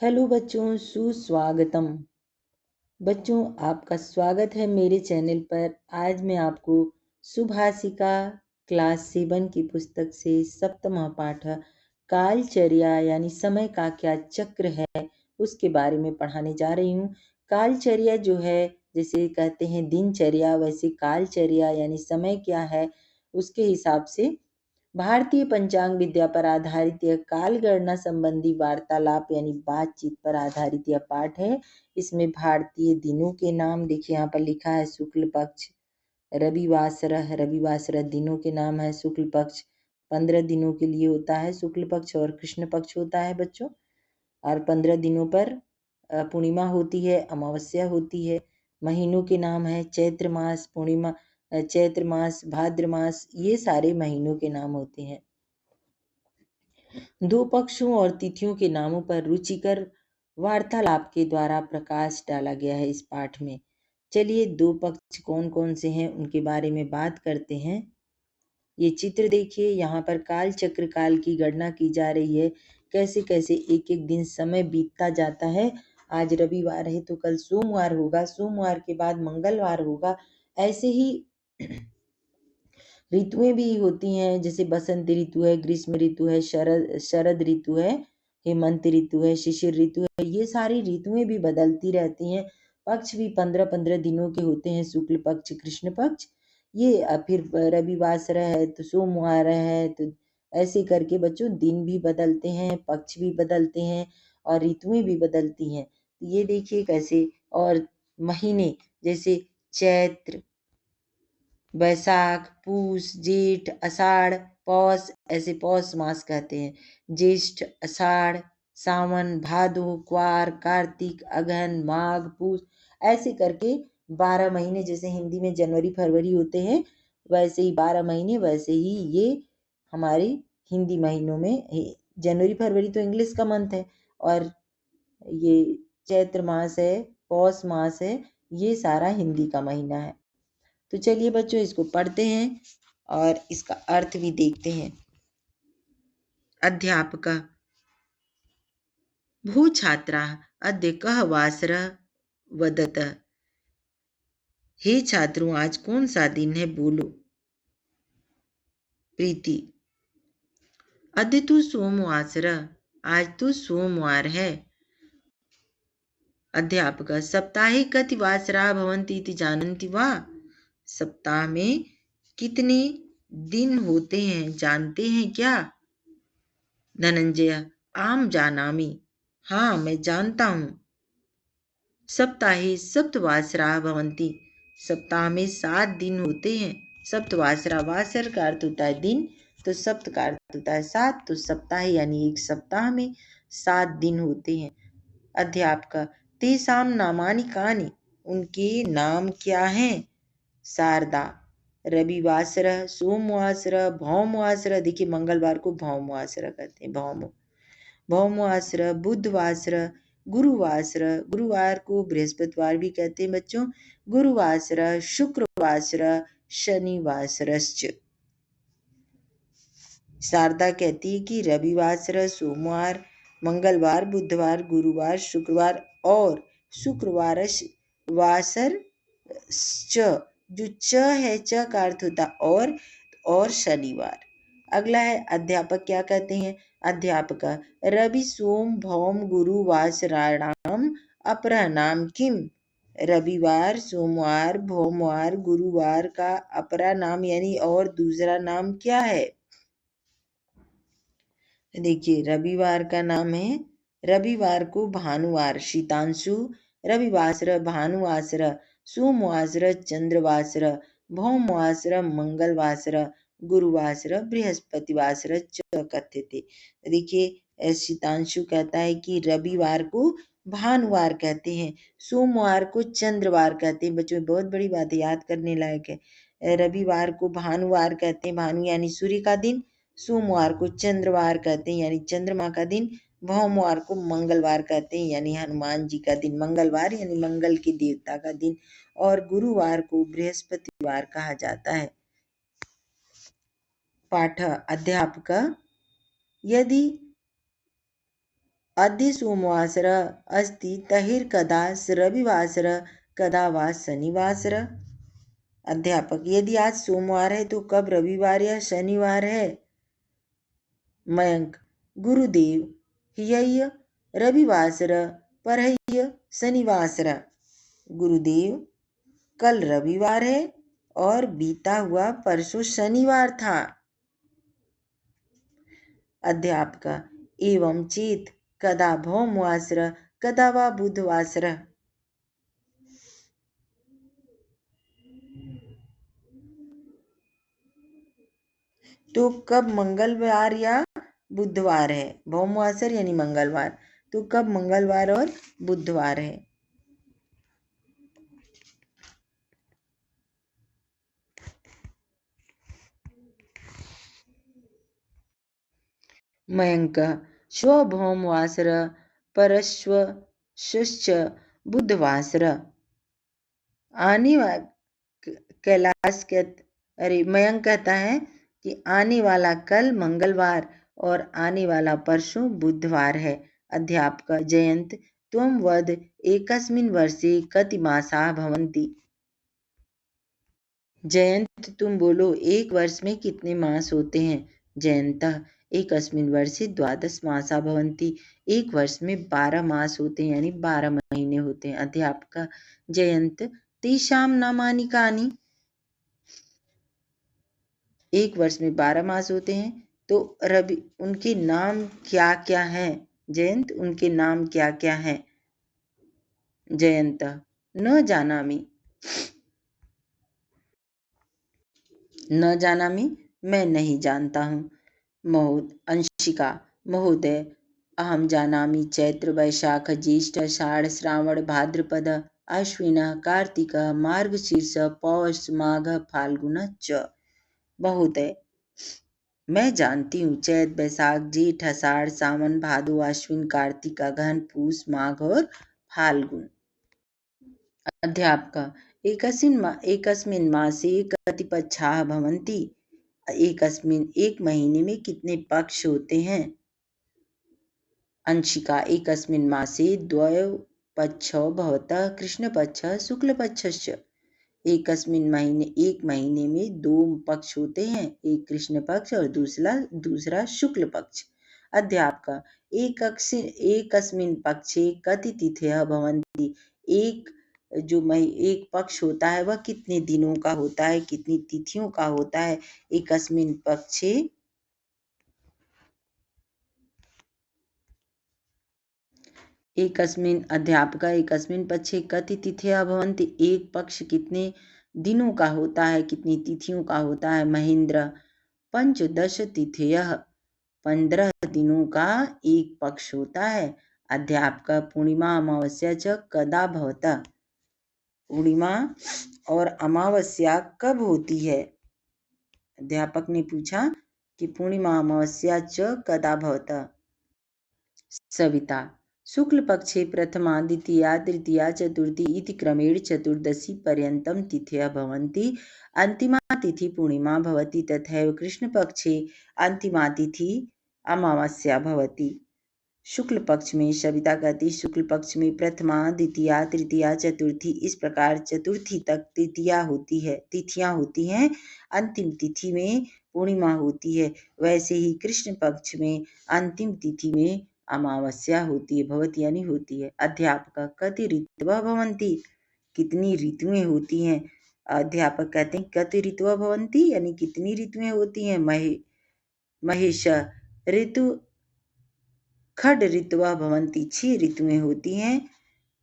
Hello बच्चों, सुस्वागतम। बच्चों, आपका स्वागत है मेरे चैनल पर। आज मैं आपको सुभाषिका क्लास 7 की पुस्तक से सप्तम पाठ कालचर्या यानी समय का क्या चक्र है उसके बारे में पढ़ाने जा रही हूँ। कालचर्या जो है, जैसे कहते हैं दिनचर्या, वैसे कालचर्या यानी समय क्या है उसके हिसाब से भारतीय पंचांग विद्या पर आधारित यह काल गणना संबंधी वार्तालाप यानी बातचीत पर आधारित यह पाठ है। इसमें भारतीय दिनों के नाम देखिए, यहाँ पर लिखा है शुक्ल पक्ष, रविवासरः दिनों के नाम है। शुक्ल पक्ष 15 दिनों के लिए होता है शुक्ल पक्ष, और कृष्ण पक्ष होता है बच्चों। और 15 दिनों पर पूर्णिमा होती है, अमावस्या होती है। महीनों के नाम है चैत्र मास, पूर्णिमा, चैत्र मास, भाद्र मास, ये सारे महीनों के नाम होते हैं। दो पक्षों और तिथियों के नामों पर रुचिकर वार्तालाप के द्वारा प्रकाश डाला गया है इस पाठ में। चलिए, दो पक्ष कौन कौन से हैं उनके बारे में बात करते हैं। ये चित्र देखिए, यहाँ पर काल चक्र काल की गणना की जा रही है। कैसे कैसे एक एक दिन समय बीतता जाता है। आज रविवार है तो कल सोमवार होगा, सोमवार के बाद मंगलवार होगा। ऐसे ही ऋतुएं भी होती हैं, जैसे बसंत ऋतु है, ग्रीष्म ऋतु है, शरद ऋतु है, हेमंत ऋतु है, शिशिर ऋतु है। ये सारी ऋतुएं भी बदलती रहती हैं। पक्ष भी 15-15 दिनों के होते हैं, शुक्ल पक्ष, कृष्ण पक्ष। ये फिर रविवार है तो सोमवार है, तो ऐसे करके बच्चों दिन भी बदलते हैं, पक्ष भी बदलते हैं और ऋतुएं भी बदलती हैं। तो ये देखिए कैसे। और महीने जैसे चैत्र, बैसाख, पूस, जेठ, आषाढ़, पौष, ऐसे पौष मास कहते हैं। ज्येष्ठ, आषाढ़, सावन, भादो, क्वार, कार्तिक, अगहन, माघ, पूस, ऐसे करके 12 महीने, जैसे हिंदी में जनवरी फरवरी होते हैं वैसे ही 12 महीने, वैसे ही ये हमारे हिंदी महीनों में जनवरी फरवरी तो इंग्लिश का मंथ है, और ये चैत्र मास है, पौष मास है, ये सारा हिंदी का महीना है। तो चलिए बच्चों, इसको पढ़ते हैं और इसका अर्थ भी देखते हैं। अध्यापका भूछात्रा अद्य कः वासरः वदत। हे छात्रों, आज कौन सा दिन है, बोलो। प्रीति, अद्य तो सोमवासरः, आज तो सोमवार है। अध्यापक, सप्ताहे कति वासराः भवन्ति इति जानन्ति वा। सप्ताह में कितने दिन होते हैं, जानते हैं क्या। धनंजय, आम जानामि, हाँ मैं जानता हूँ। सप्ताहे सप्तवासराः भवन्ति, सप्ताह में 7 दिन होते हैं। सप्तवासरा, वासर का अर्थ होता है दिन, तो सप्त का अर्थ होता है 7, तो सप्ताह यानी एक सप्ताह में 7 दिन होते हैं। अध्यापक, तेषां नामानि कानि, उनके नाम क्या हैं। शारदा, रविवासरः, सोमवासरः, भौमवासरः, देखिए मंगलवार को भौमवासरः कहते हैं, भौमवासरः, बुधवासरः, गुरुवासरः, गुरुवार को बृहस्पतिवार भी कहते हैं बच्चों, गुरुवासरः, शुक्रवासरः, शनिवासरश्च। शारदा कहती है कि रविवासरः सोमवार, मंगलवार, बुधवार, गुरुवार, शुक्रवार और शुक्रवार वासर च, जो च है, च का अर्थ होता और शनिवार। अगला है अध्यापक क्या कहते हैं। अध्यापक, रवि सोम भौम गुरु वासराणाम अपरानाम किम। रविवार, सोमवार, भौमवार, गुरुवार का अपरा नाम यानी और दूसरा नाम क्या है। देखिए, रविवार का नाम है, रविवार को भानुवार, शीतांशु, रविवासर भानुवासर, सोमवासर चंद्रवासर, भौमवासर मंगलवासर, गुरुवासर बृहस्पतिवासर च कथ्यते। देखिए, शीतांशु कहता है कि रविवार को भानुवार कहते हैं, सोमवार को चंद्रवार कहते हैं। बच्चों, बहुत बड़ी बात है, याद करने लायक है। रविवार को भानुवार कहते हैं, भानु यानी सूर्य का दिन। सोमवार को चंद्रवार कहते हैं यानी चंद्रमा का दिन। भौमवार को मंगलवार कहते हैं यानी हनुमान जी का दिन, मंगलवार यानी मंगल के देवता का दिन। और गुरुवार को बृहस्पतिवार कहा जाता है। पाठ, अध्यापक, यदि अद्य सोमवासरः अस्ति तर्हि रविवासरः कदा वा शनिवासरः। अध्यापक, यदि आज सोमवार है तो कब रविवार या शनिवार है। मयंक, गुरुदेव, ह्यः रविवासरः परह्यः शनिवासरः। गुरुदेव, कल रविवार है और बीता हुआ परसों शनिवार था। अध्यापका, एवं चेत कदा भौमवासरः कदा वा बुधवासरः। तो कब मंगलवार या बुधवार है। भौमवासर यानी मंगलवार, तो कब मंगलवार और बुधवार है। मयंक, श्व भौमवासरः परश्व शुश्च बुधवासरः। आने कैलाश के अरे मयंक कहता है कि आने वाला कल मंगलवार और आने वाला परसों बुधवार है। अध्यापक, जयंत, त्वं वद एकस्मिन् वर्षे कति मासाः भवन्ति। जयंत, तुम बोलो एक वर्ष में कितने मास होते हैं। जयंतः, एकस्मिन् वर्षे 12 मासाः भवन्ति। एक वर्ष में 12 मास होते हैं यानी 12 महीने होते हैं। अध्यापक, जयंत, तेषां नामानि कानि। एक वर्ष में 12 मास होते हैं तो रवि उनके नाम क्या क्या हैं। जयंत, उनके नाम क्या क्या हैं। जयंत, न जानामि। न जानामि, मैं नहीं जानता हूँ। अंशिका, महोदय, अहम जानामि चैत्र वैशाख ज्येष्ठ आषाढ़ श्रावण भाद्रपद आश्विन कार्तिक मार्गशीर्ष पौष माघ फाल्गुन च। महोदय, मैं जानती हूँ चैत बैसाख जेठ आषाढ़ सावन भादो आश्विन कार्तिक अगहन पूस माघ और फाल्गुन। अध्यापक, एकस्मिन् मासे कति पक्षाः भवन्ति। एक महीने में कितने पक्ष होते हैं। अंशिका, एकस्मिन् मासे द्वौ पक्षौ भवतः कृष्णपक्षः शुक्लपक्षश्च। एक महीने में 2 पक्ष होते हैं, एक कृष्ण पक्ष और दूसरा शुक्ल पक्ष। अध्यापक, एकस्मिन् पक्षे कति तिथयः भवन्ति। एक पक्ष होता है वह कितने दिनों का होता है, कितनी तिथियों का होता है। एकस्मिन् पक्षे एकस्मिन् पक्षे कति तिथयः भवन्ति। एक पक्ष कितने दिनों का होता है, कितनी तिथियों का होता है। महेंद्र, 15 तिथयः, 15 दिनों का एक पक्ष होता है। अध्यापक, पूर्णिमा अमावस्या च कदा भवतः। पूर्णिमा और अमावस्या कब होती है। अध्यापक ने पूछा कि पूर्णिमा अमावस्या च कदा भवतः। सविता, शुक्ल पक्षे प्रथमा द्वितीया तृतीया चतुर्थी इति क्रमेण चतुर्दशी पर्यन्तं तिथयः भवन्ति। अन्तिमा तिथि पूर्णिमा भवति। तथैव कृष्णपक्षे अन्तिमा तिथि अमावस्या भवति। शुक्ल पक्ष में, सविता कहती, शुक्ल पक्ष में प्रथमा द्वितीया तृतीया चतुर्थी इस प्रकार चतुर्थी तक तिथियां होती हैं। अंतिम तिथि में पूर्णिमा होती है। वैसे ही कृष्ण पक्ष में अंतिम तिथि में अमावस्या होती है। भवती यानी होती है। अध्यापक, कति ऋतवः भवन्ति। कितनी ऋतुएं होती हैं। अध्यापक कहते हैं कति ऋतवः भवन्ति यानी कितनी ऋतुएं होती हैं। महेश, ऋतु खड ऋतवः भवन्ति। 6 ऋतुएं होती हैं।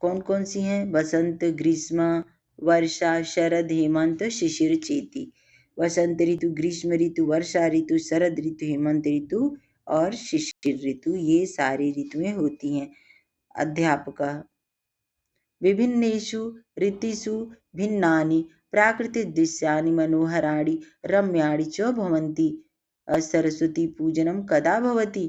कौन कौन सी हैं। बसंत, ग्रीष्म, वर्षा, शरद, हेमंत, शिशिर, चेती। वसंत ऋतु, ग्रीष्म ऋतु, वर्षा ऋतु, शरद ऋतु, हेमंत ऋतु और शिशिर ऋतु, ये सारी ऋतुएं होती हैं। अध्यापक, विभिन्नेषु ऋतुषु भिन्नानि प्राकृतिक दृश्यानि मनोहराणि रम्याणि च भवन्ति। सरस्वती पूजनं कदा भवति।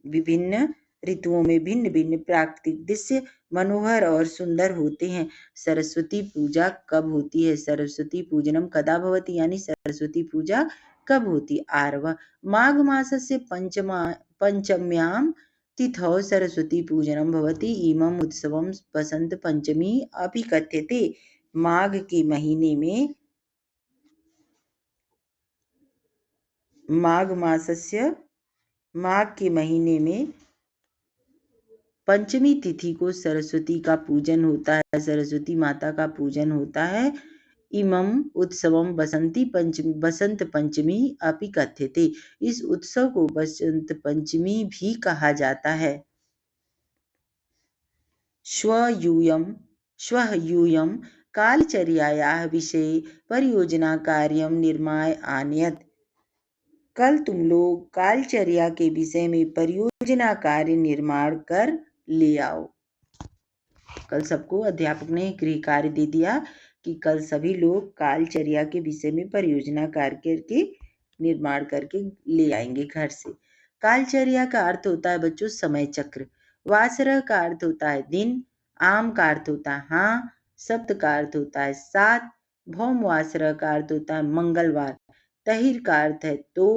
विभिन्न ऋतुओं में भिन्न भिन्न प्राकृतिक दृश्य मनोहर और सुंदर होते हैं। सरस्वती पूजा कब होती है। सरस्वती पूजनम कदा भवति यानी सरस्वती पूजा कब होती। आरव, माघ मासस्य पंचम्यां तिथौ सरस्वती पूजनं भवति। इमम् उत्सवं बसंत पंचमी अपि कथ्यते। माघ के महीने में माघ के महीने में पंचमी तिथि को सरस्वती का पूजन होता है, सरस्वती माता का पूजन होता है। इमं उत्सवम बसंत पंचमी अपि कथ्यते। इस उत्सव को बसंत पंचमी भी कहा जाता है। श्वः यूयं कालचर्यायाः विषये परियोजना कार्यं निर्माय आनयत्। कल तुम लोग कालचर्या के विषय में परियोजना कार्य निर्माण कर ले आओ। कल सबको अध्यापक ने गृह कार्य दे दिया कि कल सभी लोग कालचर्या के विषय में परियोजना कार्य करके निर्माण करके ले आएंगे घर से। कालचर्या का अर्थ होता है बच्चों समय चक्र। वासरह का अर्थ होता है दिन। आम का अर्थ होता है हाँ। सप्त का अर्थ होता है 7। भौम वासरह का अर्थ होता है मंगलवार। तहिर का अर्थ है तो।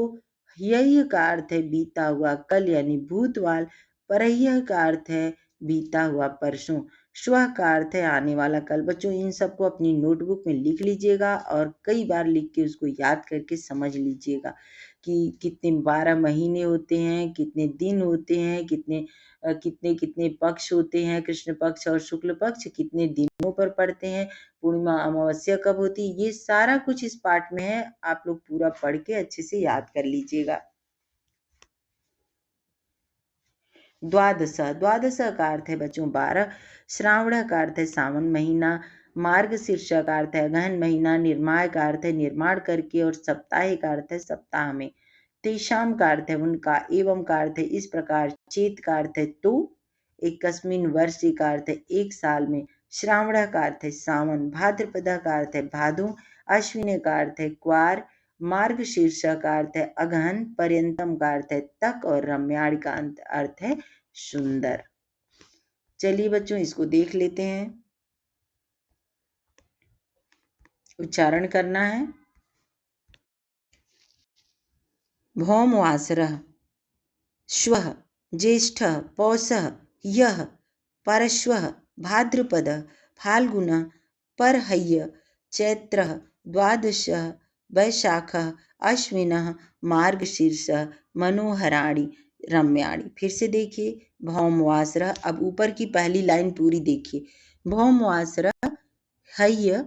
ह्यय का अर्थ है बीता हुआ कल यानी भूतवाल। परह्य का अर्थ है बीता हुआ परसों। श्वः का अर्थ है आने वाला कल। बच्चों इन सबको अपनी नोटबुक में लिख लीजिएगा और कई बार लिख के उसको याद करके समझ लीजिएगा कि कितने 12 महीने होते हैं, कितने दिन होते हैं, कितने कितने पक्ष होते हैं, कृष्ण पक्ष और शुक्ल पक्ष कितने दिनों पर पड़ते हैं, पूर्णिमा अमावस्या कब होती है, ये सारा कुछ इस पाठ में है। आप लोग पूरा पढ़ के अच्छे से याद कर लीजिएगा। द्वादश का अर्थ है बच्चों 12। श्रावण का अर्थ है सावन महीना। मार्गशीर्ष का अर्थ है अगहन महीना। निर्माय का अर्थ है निर्माण करके और सप्ताह का अर्थ है सप्ताह में। तेषाम का अर्थ है उनका। एवं का अर्थ है इस प्रकार। चेत का अर्थ है तो। एकस्मिन वर्ष का अर्थ है एक साल में। श्रावण का अर्थ है सावन। भाद्रपद का अर्थ है भादो। अश्विन का अर्थ है क्वार। मार्गशीर्ष का अर्थ है अगहन। पर्यंतम का अर्थ है तक और रम्याण का अर्थ है सुंदर। चलिए बच्चों इसको देख लेते हैं। उच्चारण करना है। भौमवासरः श्वः ज्येष्ठः पौषः यः परश्वः भाद्रपदः फाल्गुनः परहय्य चैत्रः द्वादशः वैशाखः अश्विनः मार्गशीर्षः मनोहराणि रम्याणि। फिर से देखिए भौमवासरः। अब ऊपर की पहली लाइन पूरी देखिए। भौमवासरः हय्य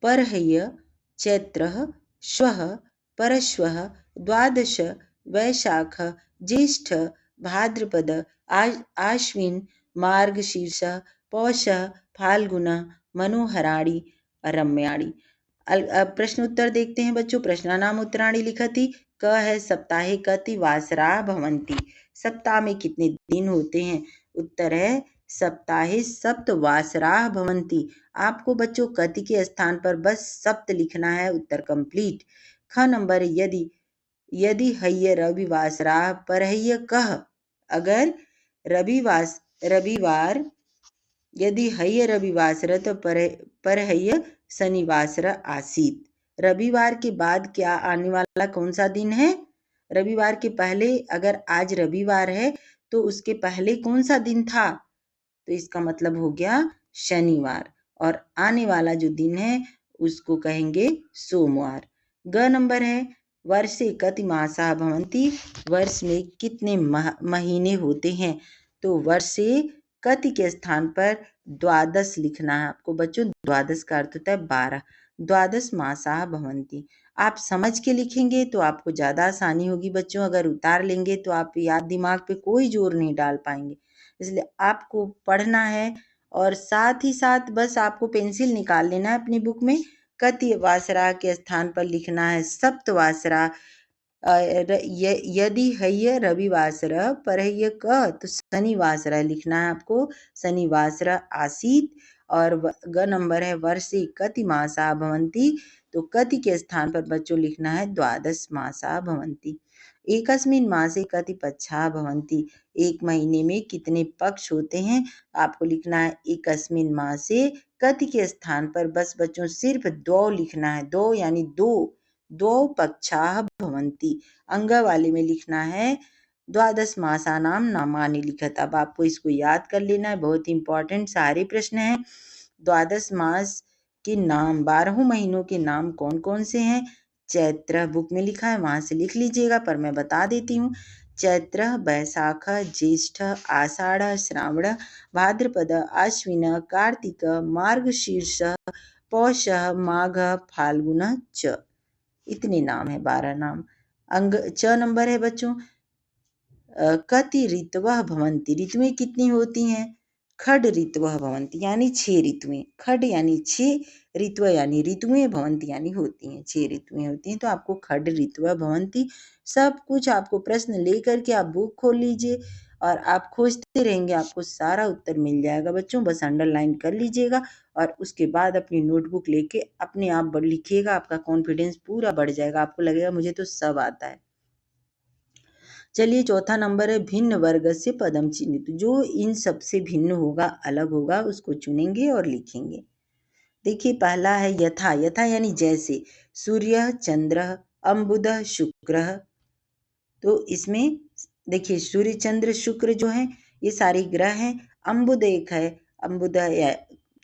परहय्य चैत्रः श्वः परश्वः द्वादश वैशाख ज्येष्ठ भाद्रपद आश्विन मार्गशीर्ष पौष फाल्गुन मनोहराणि रम्याणि। अब प्रश्न उत्तर देखते हैं बच्चों। प्रश्नानाम उत्तराणि लिखति। क है सप्ताहे कति वासरा भवन्ति। सप्ताह में कितने दिन होते हैं? उत्तर है सप्ताहे सप्त वासरा भवन्ति। आपको बच्चों कति के स्थान पर बस सप्त लिखना है। उत्तर कंप्लीट। ख नंबर यदि हय्य रविवासरा परहय्य कह। अगर रविवार यदि हय्य रविवासर तो परहय्य शनिवासर आसीत। रविवार के बाद क्या आने वाला कौन सा दिन है? रविवार के पहले अगर आज रविवार है तो उसके पहले कौन सा दिन था? तो इसका मतलब हो गया शनिवार। और आने वाला जो दिन है उसको कहेंगे सोमवार। ग नंबर है वर्षे कति मासाः भवन्ति। वर्ष में कितने महीने होते हैं? तो वर्षे कति के स्थान पर द्वादश लिखना है आपको बच्चों। द्वादश का अर्थ होता है 12। द्वादश मासाः भवन्ति। आप समझ के लिखेंगे तो आपको ज़्यादा आसानी होगी बच्चों। अगर उतार लेंगे तो आप याद दिमाग पे कोई जोर नहीं डाल पाएंगे। इसलिए आपको पढ़ना है और साथ ही साथ बस आपको पेंसिल निकाल लेना है अपनी बुक में। कति वासरा के स्थान पर लिखना है सप्त वासरा। यदि हय्य रविवासर परहय्य क तो शनिवासर लिखना है आपको। शनिवासर आसीत। और ग नंबर है वर्षे कति मासा भवन्ति। तो कति के स्थान पर बच्चों लिखना है द्वादश मासा भवन्ति। एकस्मिन मासे कति पक्षा भवन्ति। एक महीने में कितने पक्ष होते हैं? आपको लिखना है एकस्मिन मासे कति के स्थान पर बस बच्चों सिर्फ दो लिखना है। दो यानी दो। दो पक्षाः भवन्ति। अंग वाले में लिखना है द्वादश मासानां नामानि लिखत। अब आपको इसको याद कर लेना है, बहुत इंपॉर्टेंट सारे प्रश्न हैं। द्वादश मास के नाम, 12 महीनों के नाम कौन कौन से हैं? चैत्र बुक में लिखा है, वहां से लिख लीजिएगा, पर मैं बता देती हूँ। चैत्र, बैसाख, ज्येष्ठ, आषाढ़, श्रावण, भाद्रपद, आश्विन, कार्तिक, मार्गशीर्ष, पौष, माघ, फाल्गुन, च। इतने नाम है, 12 नाम। अंग च नंबर है बच्चों, कति ऋतवः भवन्ति, ऋतुएं कितनी होती हैं? खड ऋतवः भवन्ति, यानी 6 ऋतुएं। खड यानी 6, ऋतु यानी ऋतुएं, भवन्ति यानी होती हैं, 6 ऋतुएं होती हैं। तो आपको खड ऋतवः भवन्ति सब कुछ, आपको प्रश्न लेकर के आप बुक खोल लीजिए और आप खोजते रहेंगे, आपको सारा उत्तर मिल जाएगा बच्चों। बस अंडरलाइन कर लीजिएगा और उसके बाद अपनी नोटबुक लेके अपने आप लिखिएगा, आपका कॉन्फिडेंस पूरा बढ़ जाएगा, आपको लगेगा मुझे तो सब आता है। चलिए, चौथा नंबर है भिन्न वर्ग से पदम चिन्हित, जो इन सबसे भिन्न होगा, अलग होगा, उसको चुनेंगे और लिखेंगे। देखिए, पहला है यथा, यथा यानी जैसे, सूर्य, चंद्र, अम्बुद, शुक्र। तो इसमें देखिए, सूर्य, चंद्र, शुक्र जो है ये सारे ग्रह हैं। अम्बुद एक है, अम्बुद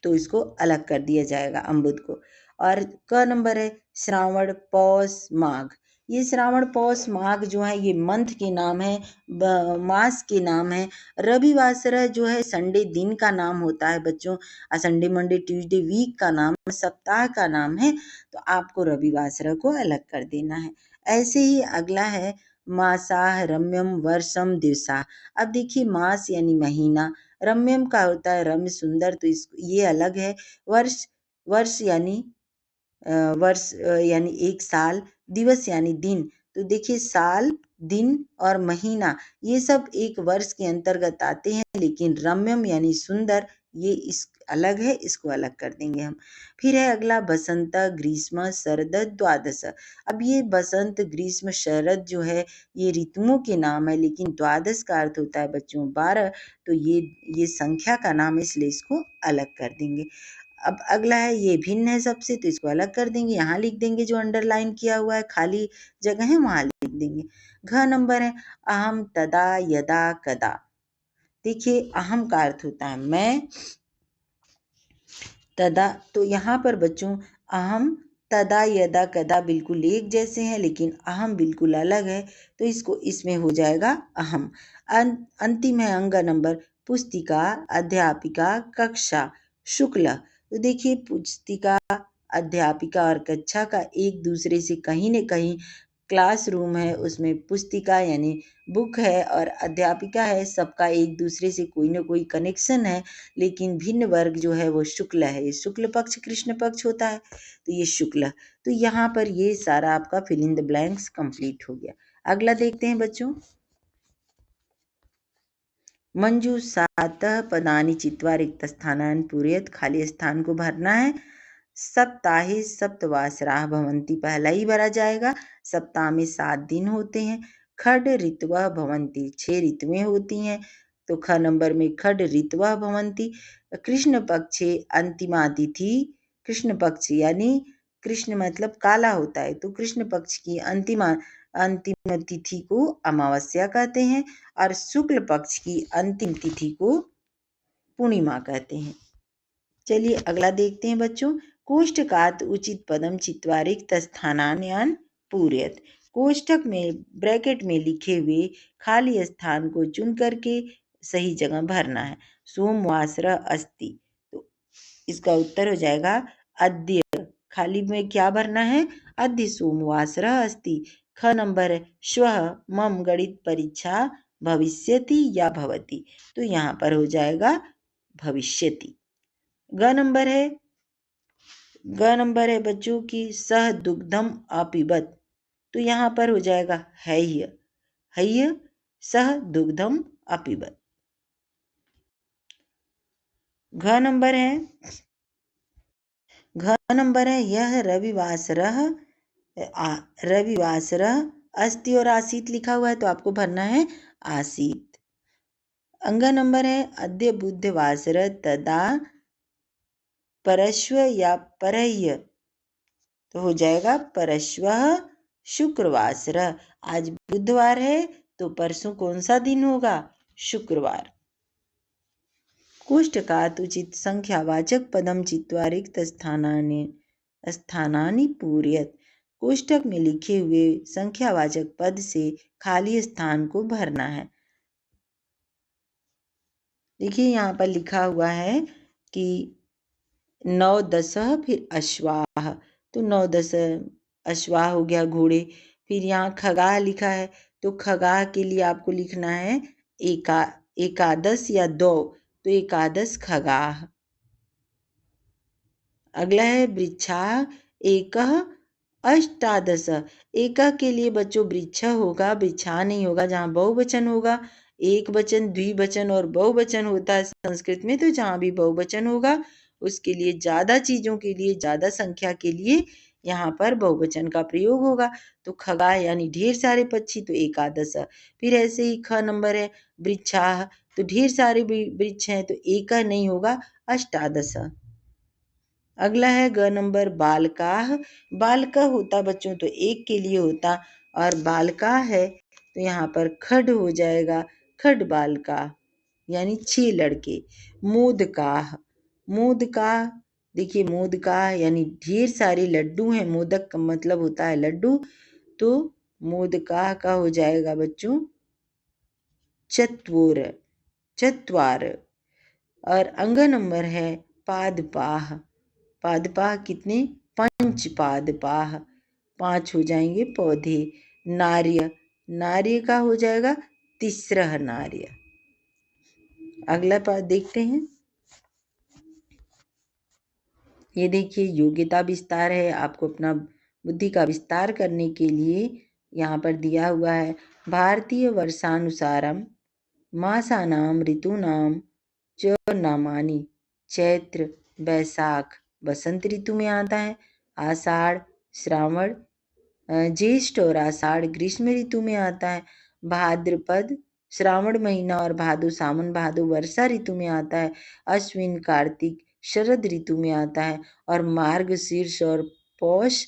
तो इसको अलग कर दिया जाएगा, अम्बुद को। और क नंबर है श्रावण, पौष, माघ। ये श्रावण, पौष, माघ जो है ये मंथ के नाम है, मास के नाम है। रविवासर जो है संडे दिन का नाम होता है बच्चों। संडे, मंडे, ट्यूसडे वीक का नाम, सप्ताह का नाम है। तो आपको रविवासर को अलग कर देना है। ऐसे ही अगला है मासाह, रम्यम, वर्षम, दिवसा। अब देखिए, मास यानी महीना, रम्यम का होता है रम्य, सुंदर, तो ये अलग है। वर्ष, वर्ष यानी वर्ष यानी एक साल, दिवस यानी दिन। तो देखिए, साल, दिन और महीना ये सब एक वर्ष के अंतर्गत आते हैं, लेकिन रम्यम यानी सुंदर ये इस अलग है, इसको अलग कर देंगे हम। फिर है अगला बसंत, ग्रीष्म, शरद, द्वादश। अब ये बसंत, ग्रीष्म, शरद जो है ये ऋतुओं के नाम है, लेकिन द्वादश का अर्थ होता है बच्चों 12। तो ये संख्या का नाम है, इसलिए इसको अलग कर देंगे। अब अगला है ये भिन्न है सबसे, तो इसको अलग कर देंगे, यहाँ लिख देंगे, जो अंडरलाइन किया हुआ है खाली जगह है वहां लिख देंगे। घ नंबर है अहम, तदा, यदा, कदा। देखिए, अहम का अर्थ होता है मैं, तदा, तो यहाँ पर बच्चों अहम, तदा, यदा, कदा बिल्कुल एक जैसे हैं, लेकिन अहम बिल्कुल अलग है, तो इसको इसमें हो जाएगा अहम। अंतिम है अंग नंबर पुस्तिका, अध्यापिका, कक्षा, शुक्ल। तो देखिए, पुस्तिका, अध्यापिका और कक्षा का एक दूसरे से कहीं न कहीं, क्लासरूम है उसमें पुस्तिका यानी बुक है और अध्यापिका है, सबका एक दूसरे से कोई ना कोई कनेक्शन है। लेकिन भिन्न वर्ग जो है वो शुक्ल है, ये शुक्ल पक्ष कृष्ण पक्ष होता है, तो ये शुक्ल। तो यहाँ पर ये सारा आपका fill in the blanks complete हो गया। अगला देखते हैं बच्चों, मंजू सातः पदानि चित्वा रिक्त स्थानानि पूरयत, खाली स्थान को भरना है। सप्ताहे सप्तवासराः भवन्ति, पहला ही भरा जाएगा। सप्ताह में 7 दिन होते हैं। खड ऋतवः भवन्ति, 6 ऋतुएं होती हैं। तो ख नंबर में खड ऋतवः भवन्ति। कृष्ण पक्षे अंतिमा तिथि, कृष्ण पक्ष यानी कृष्ण मतलब काला होता है, तो कृष्ण पक्ष की अंतिम तिथि को अमावस्या कहते हैं और शुक्ल पक्ष की अंतिम तिथि को पूर्णिमा कहते हैं। चलिए अगला देखते हैं बच्चों, कोष्ठकात उचित पदम चित्वा रिक्त स्थानान्यान पूरयत। कोष्ठक में ब्रैकेट में लिखे हुए खाली स्थान को चुन करके सही जगह भरना है। सोमवासर अस्ति, तो इसका उत्तर हो जाएगा अद्य। खाली में क्या भरना है? अद्य सोमवासर अस्ति। ख नंबर है श्वः मम गणित परीक्षा भविष्यति या भवति, तो यहाँ पर हो जाएगा भविष्यति। ग नंबर है बच्चों की सह दुग्धम अपिबत, तो यहाँ पर हो जाएगा हैय, हैय सह दुग्धम अपिबत। घ नंबर है यह रविवासरः अस्ति और आसीत लिखा हुआ है, तो आपको भरना है आसीत। अंग नंबर है अद्य बुधवासर तदा परश्व या परह्य, तो हो जाएगा परश्व शुक्रवासर। आज बुधवार है तो परसों कौन सा दिन होगा? शुक्रवार। कोष्टकात उचित संख्यावाचक पदम चित्वा रिक्त स्थानानि पूरयत। कोष्टक में लिखे हुए संख्यावाचक पद से खाली स्थान को भरना है। देखिए यहाँ पर लिखा हुआ है कि 9 10 फिर अश्वाह, तो 9 10 अश्वाह हो गया घोड़े। फिर यहाँ खगाह लिखा है, तो खगाह के लिए आपको लिखना है एकादश या दो, तो एकादश खगाह। अगला है वृक्षा एकह अष्टादश। एकह के लिए बच्चों वृक्ष होगा, वृक्षा नहीं होगा। जहाँ बहुवचन होगा, एक वचन, द्विवचन और बहुवचन होता है संस्कृत में, तो जहाँ भी बहुवचन होगा उसके लिए ज्यादा चीजों के लिए, ज्यादा संख्या के लिए यहाँ पर बहुवचन का प्रयोग होगा। तो खगा यानी ढेर सारे पक्षी, तो एकादश। फिर ऐसे ही ख नंबर है वृक्षाह, तो ढेर सारे वृक्ष हैं, तो एक नहीं होगा, अष्टादश। अगला है ग नंबर बालकाह। बालका होता बच्चों तो एक के लिए होता, और बालका है तो यहाँ पर खड हो जाएगा, खड बालका यानी 6 लड़के। मोदकाह, मोदकाह, देखिए मोदकाह यानी ढेर सारे लड्डू हैं। मोदक का मतलब होता है लड्डू, तो मोदकाह का हो जाएगा बच्चों चत्वोर, चत्वार। और अंग नंबर है पादपाह। पादपाह कितने? पंच पादपाह, 5 हो जाएंगे पौधे। नार्य, नार्य का हो जाएगा तिस्रह नार्य। अगला पाठ देखते हैं। ये देखिए योग्यता विस्तार है, आपको अपना बुद्धि का विस्तार करने के लिए यहाँ पर दिया हुआ है। भारतीय वर्षानुसारम मासानाम ऋतूनाम च नामानि। चैत्र बैसाख बसंत ऋतु में आता है। आषाढ़ श्रावण ज्येष्ठ और आषाढ़ ग्रीष्म ऋतु में आता है। भाद्रपद श्रावण महीना और भादो सावन भादो वर्षा ऋतु में आता है। अश्विन कार्तिक शरद ऋतु में आता है। और मार्गशीर्ष और पौष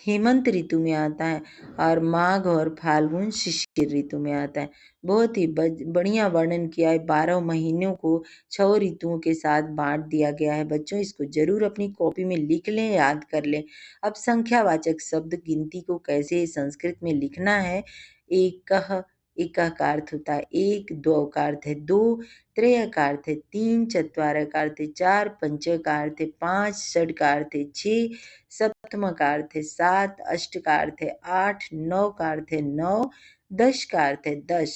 हेमंत ऋतु में आता है। और माघ और फाल्गुन शिशिर ऋतु में आता है। बहुत ही बढ़िया वर्णन किया है। 12 महीनों को 6 ऋतुओं के साथ बांट दिया गया है। बच्चों इसको जरूर अपनी कॉपी में लिख लें, याद कर लें। अब संख्यावाचक शब्द गिनती को कैसे संस्कृत में लिखना है। एकह, एकह का अर्थ होता है एक, दो का अर्थ है दो, त्रय का अर्थ है 3, चत्वार का अर्थ है 4, पंच का अर्थ है 5, षड का अर्थ है 6, सप्तम का अर्थ है 7, अष्ट का अर्थ है 8, 9 का अर्थ है 9, 10 का अर्थ है 10,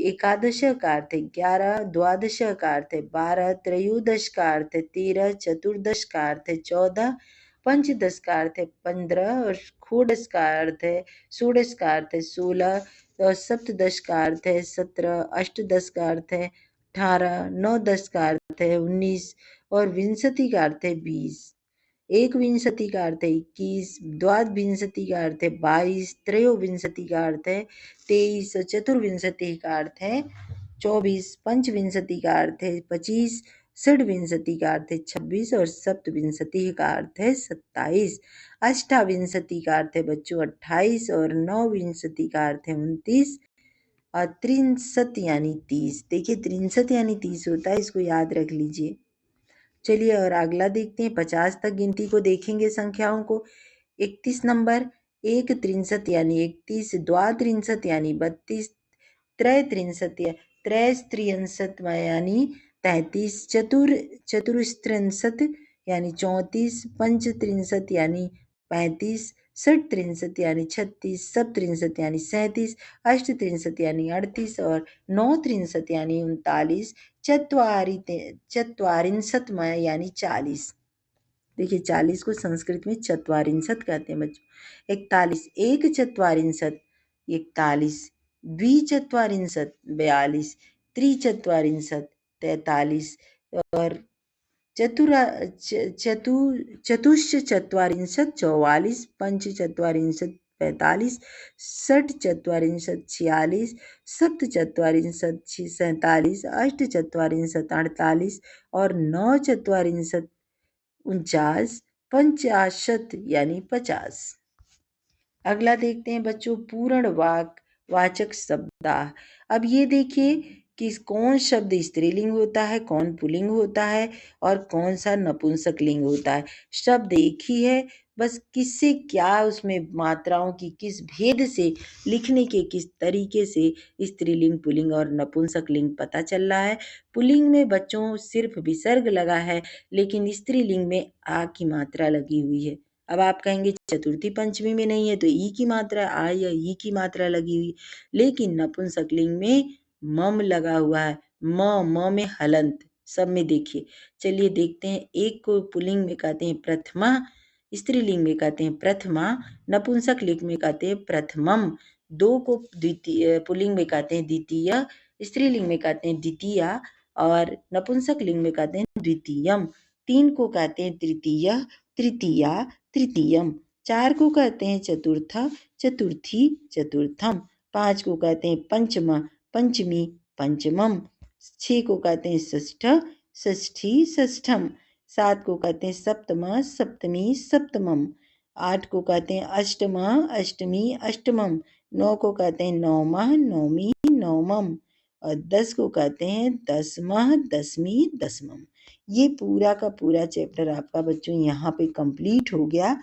एकादश का अर्थ है 11, द्वादश का अर्थ है 12, त्रयोदश का अर्थ है 13, चतुर्दश का अर्थ है 14, पंचदश का अर्थ है 15, और षोडश का अर्थ है 16 का अर्थ है 16, और सप्तदश का अर्थ है 17, अष्टदश का अर्थ है 18, 9 10 का अर्थ है 19, और विंशति का अर्थ है 20। एक विंशति का अर्थ है 21, द्वाविंशति का अर्थ है 22, त्रयोविंशति का अर्थ है 23, चतुर्विंशति का अर्थ है 24, पंचविंशति का अर्थ है 25, षड्विंशति का अर्थ है 26, और सप्तविंशति का अर्थ है 27, अष्टाविंशति का अर्थ है बच्चों 28, और नवविंशति का अर्थ है 29, और त्रिंशत यानी 30। देखिए त्रिंशत यानी 30 होता है, इसको याद रख लीजिए। चलिए और अगला देखते हैं। 50 तक गिनती को देखेंगे संख्याओं को। 31 नंबर एक त्रिंशत यानी 31, द्वात्रिंशत यानी 32, त्रैत्रिंशत या त्रैस्त्रिंशत यानी 33, चतुस्त्रिंशत यानी 34, पंचत्रिंशत यानी 35, षट्त्रिंशत यानी 36, सप्तत्रिंशत यानी 37, अष्टत्रिंशत यानी 38, और नौत्रिंशत यानी 39, चत्वारिंशत यानी 40। देखिए 40 को संस्कृत में चत्वारिंशत कहते हैं बच्चों। 41 एक चत्वारिंशत 41, द्विचत्वारिंशत 42, त्रिचत्वारिंशत 43, और चतुश्चत्वारिंशत 44, पंचचत्वारिंशत 45, षट्चत्वारिंशत 46, सप्तचत्वारिंशत 47, अष्टचत्वारिंशत 48, और नवचत्वारिंशत 49, पंचाशत यानी 50। अगला देखते हैं बच्चों पूर्ण वाक वाचक शब्दाह। अब ये देखिए कि कौन शब्द स्त्रीलिंग होता है, कौन पुल्लिंग होता है और कौन सा नपुंसकलिंग होता है। शब्द एक ही है, बस किससे क्या उसमें मात्राओं की किस भेद से, लिखने के किस तरीके से स्त्रीलिंग, पुल्लिंग और नपुंसकलिंग पता चल रहा है। पुल्लिंग में बच्चों सिर्फ विसर्ग लगा है, लेकिन स्त्रीलिंग में आ की मात्रा लगी हुई है। अब आप कहेंगे चतुर्थी पंचमी में नहीं है तो ई की मात्रा, आ या ई की मात्रा लगी हुई, लेकिन नपुंसकलिंग में मम लगा हुआ है। म में हलंत, सब में देखिए। चलिए देखते हैं, एक को पुल्लिंग में कहते हैं प्रथमा, स्त्रीलिंग में कहते हैं प्रथमा, नपुंसकलिंग में कहते हैं प्रथमम। दो को द्वितीय पुल्लिंग में कहते हैं द्वितीय, स्त्रीलिंग में कहते हैं द्वितीया और नपुंसकलिंग में कहते हैं द्वितीयम। तीन को कहते हैं तृतीय, तृतीया, तृतीयम। चार को कहते हैं चतुर्थ, चतुर्थी, चतुर्थम। पांच को कहते हैं पंचम, पंचमी, पंचमम। छह को कहते हैं षष्ठ, षष्ठी, षष्ठम। सात को कहते हैं सप्तम, सप्तमी, सप्तमम। आठ को कहते हैं अष्टम, अष्टमी, अष्टमम। नौ को कहते हैं नवमा, नवमी, नवमम। और 10 को कहते हैं दसमा, दसवीं, दसमम। ये पूरा का पूरा चैप्टर आपका बच्चों यहाँ पे कंप्लीट हो गया।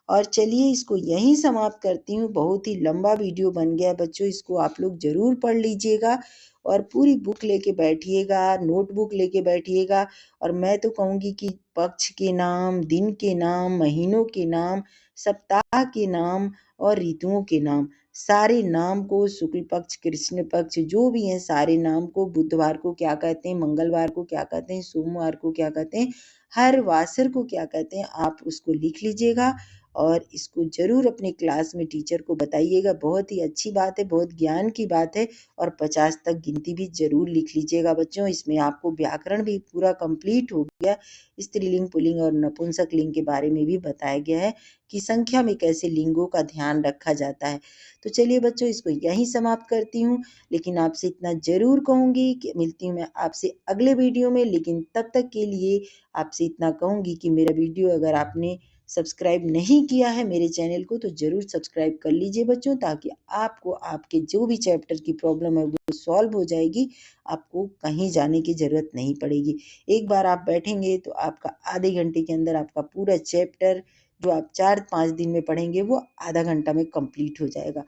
और चलिए इसको यहीं समाप्त करती हूँ। बहुत ही लंबा वीडियो बन गया बच्चों, इसको आप लोग ज़रूर पढ़ लीजिएगा और पूरी बुक लेके बैठिएगा, नोटबुक लेके बैठिएगा। और मैं तो कहूँगी कि पक्ष के नाम, दिन के नाम, महीनों के नाम, सप्ताह के नाम और ऋतुओं के नाम, सारे नाम को, शुक्ल पक्ष, कृष्ण पक्ष, जो भी हैं सारे नाम को, बुधवार को क्या कहते हैं, मंगलवार को क्या कहते हैं, सोमवार को क्या कहते हैं, हर वासर को क्या कहते हैं, आप उसको लिख लीजिएगा और इसको ज़रूर अपने क्लास में टीचर को बताइएगा। बहुत ही अच्छी बात है, बहुत ज्ञान की बात है। और 50 तक गिनती भी ज़रूर लिख लीजिएगा बच्चों। इसमें आपको व्याकरण भी पूरा कंप्लीट हो गया। स्त्रीलिंग, पुल्लिंग और नपुंसकलिंग के बारे में भी बताया गया है कि संख्या में कैसे लिंगों का ध्यान रखा जाता है। तो चलिए बच्चों, इसको यहीं समाप्त करती हूँ, लेकिन आपसे इतना ज़रूर कहूँगी कि मिलती हूँ मैं आपसे अगले वीडियो में। लेकिन तब तक के लिए आपसे इतना कहूँगी कि मेरा वीडियो अगर आपने सब्सक्राइब नहीं किया है मेरे चैनल को तो ज़रूर सब्सक्राइब कर लीजिए बच्चों, ताकि आपको आपके जो भी चैप्टर की प्रॉब्लम है वो सॉल्व हो जाएगी। आपको कहीं जाने की ज़रूरत नहीं पड़ेगी। एक बार आप बैठेंगे तो आपका आधे घंटे के अंदर आपका पूरा चैप्टर जो आप 4-5 दिन में पढ़ेंगे वो आधा घंटा में कंप्लीट हो जाएगा।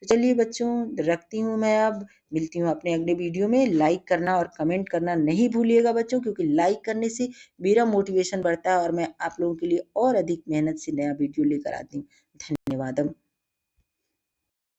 तो चलिए बच्चों, रखती हूँ मैं अब। मिलती हूँ अपने अगले वीडियो में। लाइक करना और कमेंट करना नहीं भूलिएगा बच्चों, क्योंकि लाइक करने से मेरा मोटिवेशन बढ़ता है और मैं आप लोगों के लिए और अधिक मेहनत से नया वीडियो लेकर आती हूँ। धन्यवाद।